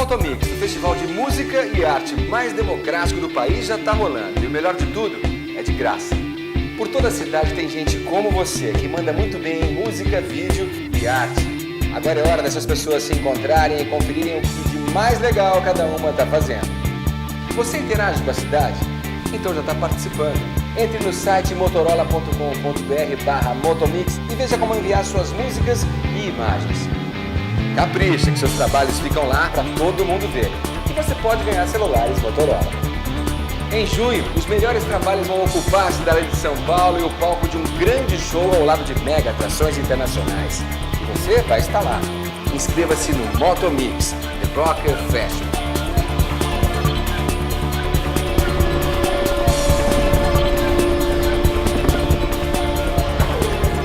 Motomix, o festival de música e arte mais democrático do país, já está rolando. E o melhor de tudo, é de graça. Por toda a cidade tem gente como você, que manda muito bem em música, vídeo e arte. Agora é hora dessas pessoas se encontrarem e conferirem o que de mais legal cada uma está fazendo. Você interage com a cidade? Então já está participando. Entre no site motorola.com.br/motomix e veja como enviar suas músicas e imagens. Capricha que seus trabalhos ficam lá para todo mundo ver. E você pode ganhar celulares Motorola. Em junho, os melhores trabalhos vão ocupar a cidade de São Paulo e o palco de um grande show ao lado de mega atrações internacionais. E você vai estar lá. Inscreva-se no Motomix, The Rocker Festival.